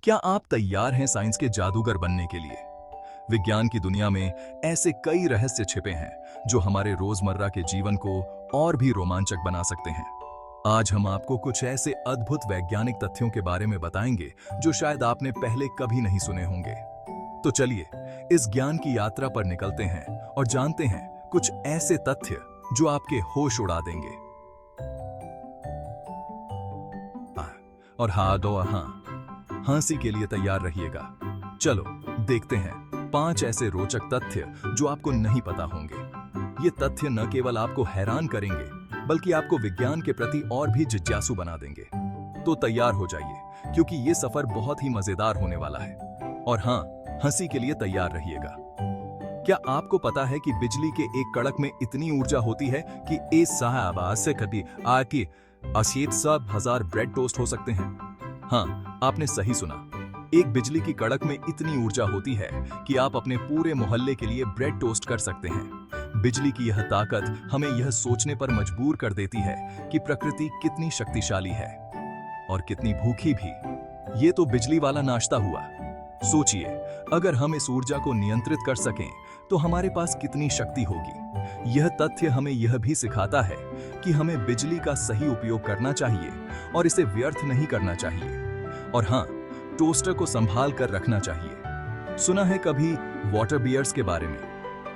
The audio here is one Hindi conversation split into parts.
क्या आप तैयार हैं साइंस के जादूगर बनने के लिए? विज्ञान की दुनिया में ऐसे कई रहस्य छिपे हैं जो हमारे रोजमर्रा के जीवन को और भी रोमांचक बना सकते हैं। आज हम आपको कुछ ऐसे अद्भुत वैज्ञानिक तथ्यों के बारे में बताएंगे जो शायद आपने पहले कभी नहीं सुने होंगे। तो चलिए इस ज्ञान की यात्रा पर निकलते हैं और जानते हैं कुछ ऐसे तथ्य जो आपके होश उड़ा देंगे। और हाँ, हंसी के लिए तैयार रहिएगा। चलो देखते हैं 5 ऐसे रोचक तथ्य जो आपको नहीं पता होंगे। ये तथ्य न केवल आपको हैरान करेंगे बल्कि आपको विज्ञान के प्रति और भी जिज्ञासु बना देंगे। तो तैयार हो जाइए क्योंकि ये सफर बहुत ही मजेदार होने वाला है। और हाँ, हंसी के लिए तैयार रहिएगा। क्या आपको पता है कि बिजली के एक कड़क में इतनी ऊर्जा होती है कि इस साहब से कभी आके 80,000 ब्रेड टोस्ट हो सकते हैं? हाँ, आपने सही सुना। एक बिजली की कड़क में इतनी ऊर्जा होती है कि आप अपने पूरे मोहल्ले के लिए ब्रेड टोस्ट कर सकते हैं। बिजली की यह ताकत हमें यह सोचने पर मजबूर कर देती है कि प्रकृति कितनी शक्तिशाली है और कितनी भूखी भी। ये तो बिजली वाला नाश्ता हुआ। सोचिए, अगर हम इस ऊर्जा को नियंत्रित कर सकें तो हमारे पास कितनी शक्ति होगी। यह तथ्य हमें यह भी सिखाता है कि हमें बिजली का सही उपयोग करना चाहिए और इसे व्यर्थ नहीं करना चाहिए। और हाँ, टोस्टर को संभाल कर रखना चाहिए। सुना है कभी वाटर बियर्स के बारे में?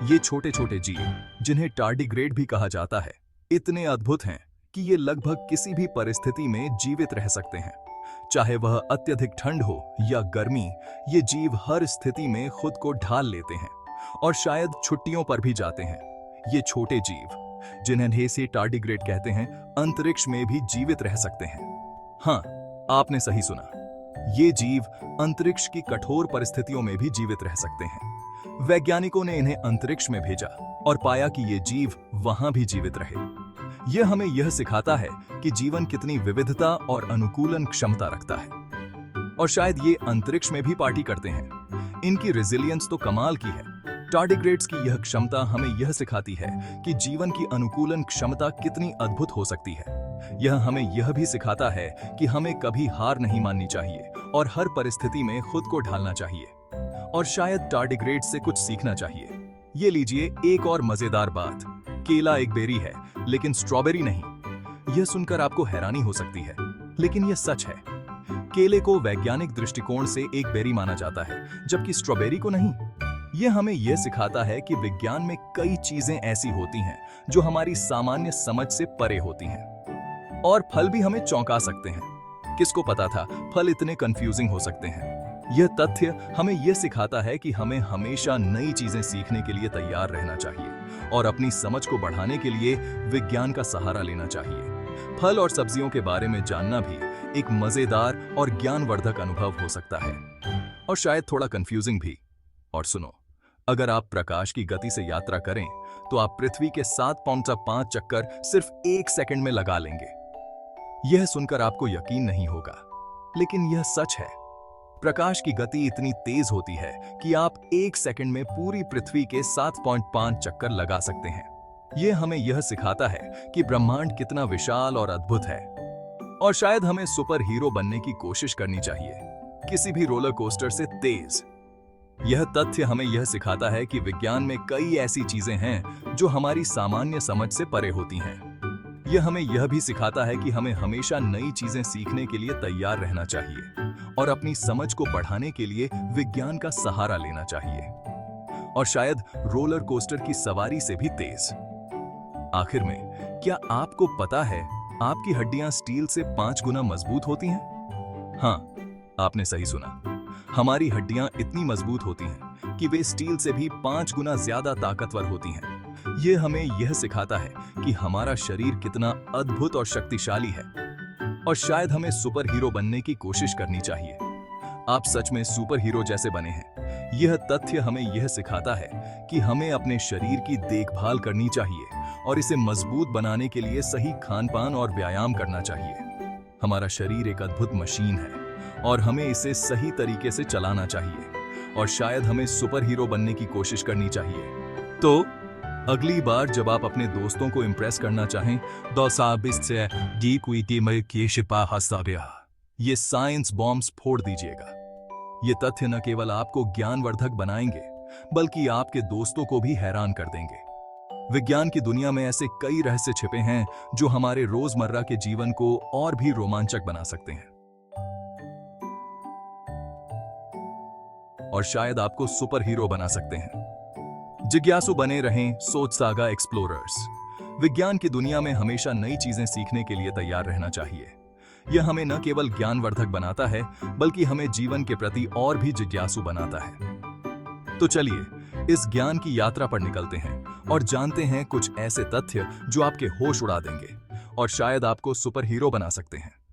ये छोटे छोटे जीव जिन्हें टार्डिग्रेड भी कहा जाता है, इतने अद्भुत हैं कि ये लगभग किसी भी परिस्थिति में जीवित रह सकते हैं। चाहे वह अत्यधिक ठंड हो या गर्मी, ये जीव हर स्थिति में खुद को ढाल लेते हैं और शायद छुट्टियों पर भी जाते हैं। ये छोटे जीव जिन्हें से टार्डिग्रेड कहते हैं, अंतरिक्ष में भी जीवित रह सकते हैं। हाँ, आपने सही सुना। ये जीव अंतरिक्ष की कठोर परिस्थितियों में भी जीवित रह सकते हैं। वैज्ञानिकों ने इन्हें अंतरिक्ष में भेजा और पाया कि ये जीव वहां भी जीवित रहे। यह हमें यह सिखाता है कि जीवन कितनी विविधता और अनुकूलन क्षमता रखता है। और शायद ये अंतरिक्ष में भी पार्टी करते हैं। इनकी रेजिलियंस तो कमाल की है। टार्डिग्रेड्स की यह क्षमता हमें यह सिखाती है कि जीवन की अनुकूलन क्षमता कितनी अद्भुत हो सकती है। यह हमें यह भी सिखाता है कि हमें कभी हार नहीं माननी चाहिए और हर परिस्थिति में खुद को ढालना चाहिए। और शायद टार्डिग्रेड्स से कुछ सीखना चाहिए। ये लीजिए एक और मजेदार बात। केला एक बेरी है लेकिन स्ट्रॉबेरी नहीं। यह सुनकर आपको हैरानी हो सकती है, लेकिन यह सच है। केले को वैज्ञानिक दृष्टिकोण से एक बेरी माना जाता है, जबकि स्ट्रॉबेरी को नहीं। यह हमें यह सिखाता है कि विज्ञान में कई चीजें ऐसी होती हैं जो हमारी सामान्य समझ से परे होती हैं। और फल भी हमें चौंका सकते हैं। किसको पता था फल इतने कंफ्यूजिंग हो सकते हैं। यह तथ्य हमें यह सिखाता है कि हमें हमेशा नई चीजें सीखने के लिए तैयार रहना चाहिए और अपनी समझ को बढ़ाने के लिए विज्ञान का सहारा लेना चाहिए। फल और सब्जियों के बारे में जानना भी एक मजेदार और ज्ञानवर्धक अनुभव हो सकता है, और शायद थोड़ा कंफ्यूजिंग भी। और सुनो, अगर आप प्रकाश की गति से यात्रा करें तो आप पृथ्वी के 7.5 चक्कर सिर्फ 1 सेकंड में लगा लेंगे। यह सुनकर आपको यकीन नहीं होगा, लेकिन यह सच है। प्रकाश की गति इतनी तेज होती है कि आप 1 सेकंड में पूरी पृथ्वी के 7.5 चक्कर लगा सकते हैं। यह हमें यह सिखाता है कि ब्रह्मांड कितना विशाल और अद्भुत है। और शायद हमें सुपर हीरो बनने की कोशिश करनी चाहिए, किसी भी रोलर कोस्टर से तेज। यह तथ्य हमें यह सिखाता है कि विज्ञान में कई ऐसी चीजें हैं जो हमारी सामान्य समझ से परे होती हैं। यह हमें यह भी सिखाता है कि हमें हमेशा नई चीजें सीखने के लिए तैयार रहना चाहिए और अपनी समझ को बढ़ाने के लिए विज्ञान का सहारा लेना चाहिए, और शायद रोलर कोस्टर की सवारी से भी तेज। आखिर में, क्या आपको पता है आपकी हड्डियां स्टील से 5 गुना मजबूत होती हैं? हाँ, आपने सही सुना। हमारी हड्डियां इतनी मजबूत होती हैं कि वे स्टील से भी 5 गुना ज्यादा ताकतवर होती हैं। यह हमें यह सिखाता है कि हमारा शरीर कितना अद्भुत और शक्तिशाली है, और शायद हमें सुपर हीरो बनने की कोशिश करनी चाहिए। आप सच में सुपर हीरो जैसे बने हैं। यह तथ्य हमें यह सिखाता है कि हमें अपने शरीर की देखभाल करनी चाहिए और इसे मजबूत बनाने के लिए सही खान-पान और व्यायाम करना चाहिए। हमारा शरीर एक अद्भुत मशीन है और हमें इसे सही तरीके से चलाना चाहिए, और शायद हमें सुपर हीरो बनने की कोशिश करनी चाहिए। तो अगली बार जब आप अपने दोस्तों को इम्प्रेस करना चाहें, ये साइंस बॉम्ब्स फोड़ दीजिएगा। ये तथ्य न केवल आपको ज्ञानवर्धक बनाएंगे, बल्कि आपके दोस्तों को भी हैरान कर देंगे। विज्ञान की दुनिया में ऐसे कई रहस्य छिपे हैं जो हमारे रोजमर्रा के जीवन को और भी रोमांचक बना सकते हैं और शायद आपको सुपर हीरो बना सकते हैं। जिज्ञासु बने रहें, सोच सागा एक्सप्लोरर्स। विज्ञान की दुनिया में हमेशा नई चीजें सीखने के लिए तैयार रहना चाहिए। यह हमें न केवल ज्ञानवर्धक बनाता है, बल्कि हमें जीवन के प्रति और भी जिज्ञासु बनाता है। तो चलिए इस ज्ञान की यात्रा पर निकलते हैं और जानते हैं कुछ ऐसे तथ्य जो आपके होश उड़ा देंगे और शायद आपको सुपर हीरो बना सकते हैं।